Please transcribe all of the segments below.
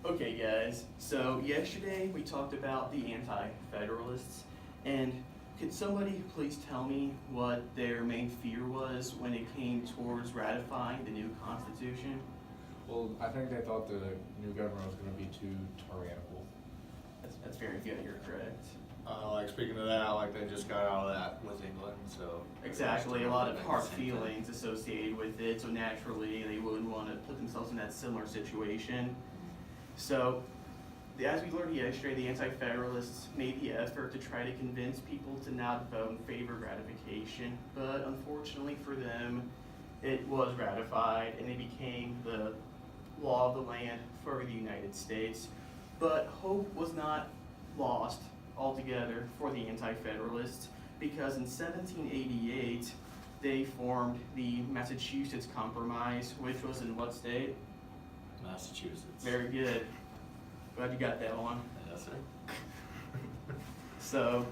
Okay, guys, so yesterday we talked about the anti-federalists, and could somebody please tell me what their main fear was when it came towards ratifying the new Constitution? Well, I think they thought the new government was gonna be too tyrannical. That's very good, you're correct. Like speaking of that, like they just got out of that with England, so. Exactly, a lot of hard Same thing. feelings associated with it, so naturally they wouldn't want to put themselves in that similar situation. So, as we learned yesterday, the Anti-Federalists made the effort to try to convince people to not vote in favor of ratification, but unfortunately for them, it was ratified and it became the law of the land for the United States. But hope was not lost altogether for the Anti-Federalists, because in 1788 they formed the Massachusetts Compromise, which was in what state? Massachusetts. Very good. Glad you got that one. Yes, sir. So,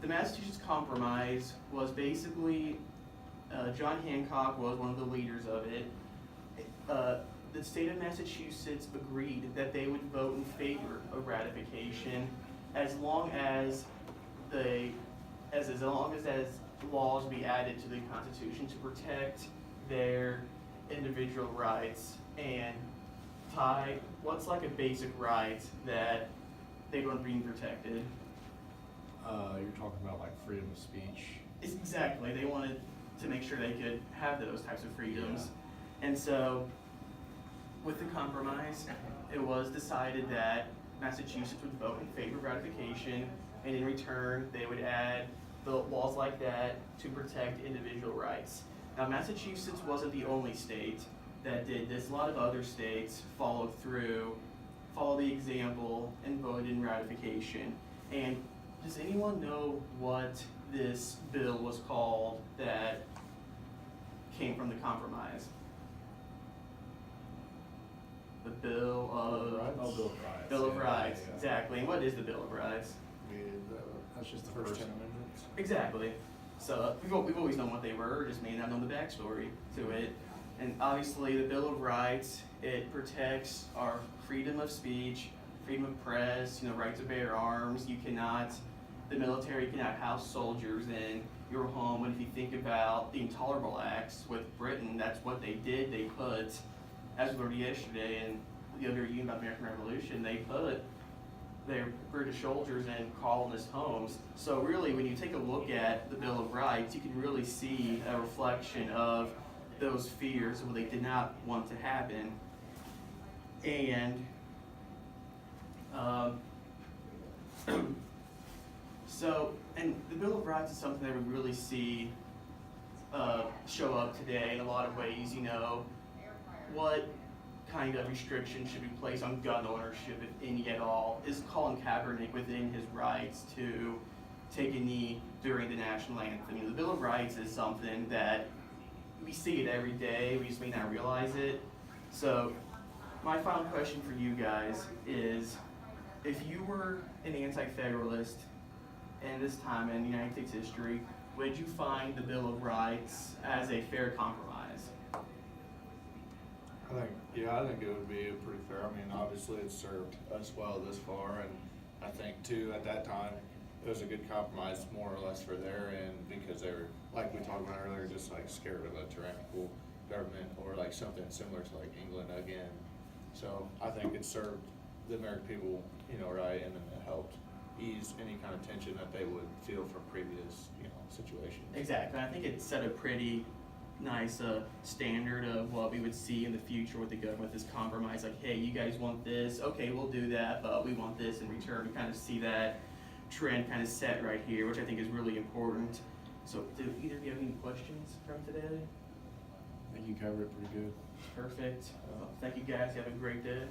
the Massachusetts Compromise was basically, John Hancock was one of the leaders of it. The state of Massachusetts agreed that they would vote in favor of ratification as long as laws be added to the Constitution to protect their individual rights. And Ty, what's like a basic right that they want being protected? You're talking about like freedom of speech. It's exactly, they wanted to make sure they could have those types of freedoms. And so, with the compromise, it was decided that Massachusetts would vote in favor of ratification, and in return, they would add the laws like that to protect individual rights. Now, Massachusetts wasn't the only state that did this. A lot of other states followed the example, and voted in ratification. And does anyone know what this bill was called that came from the compromise? The Bill of Bill of Rights. Bill of Yeah, Rights, yeah. exactly. And what is the Bill of Rights? That's just the first 10 amendments. Exactly. So we've always known what they were, just may not know the backstory to it. And obviously, the Bill of Rights, it protects our freedom of speech, freedom of press, right to bear arms. The military cannot house soldiers in your home. And if you think about the Intolerable Acts with Britain, that's what they did. They put, as we learned yesterday in the other union about the American Revolution, they put their British soldiers in colonist homes. So really, when you take a look at the Bill of Rights, you can really see a reflection of those fears and what they did not want to happen. And and the Bill of Rights is something that we really see show up today in a lot of ways. What kind of restrictions should be placed on gun ownership, if any at all? Is Colin Kaepernick within his rights to take a knee during the national anthem? The Bill of Rights is something that we see it every day, we just may not realize it. So, my final question for you guys is, if you were an anti-federalist in this time in United States history, would you find the Bill of Rights as a fair compromise? I think it would be pretty fair. I mean, obviously it's served us well this far, and I think too, at that time, it was a good compromise more or less for their end, because they were, like we talked about earlier, just like scared of a tyrannical government or like something similar to like England again. So I think it served the American people, right, and then it helped ease any kind of tension that they would feel from previous, situations. Exactly. I think it set a pretty nice standard of what we would see in the future with the government, this compromise. Like, hey, you guys want this? Okay, we'll do that, but we want this in return. We kind of see that trend kind of set right here, which I think is really important. So, do either of you have any questions from today? I think you covered it pretty good. Perfect. Thank you guys. Have a great day.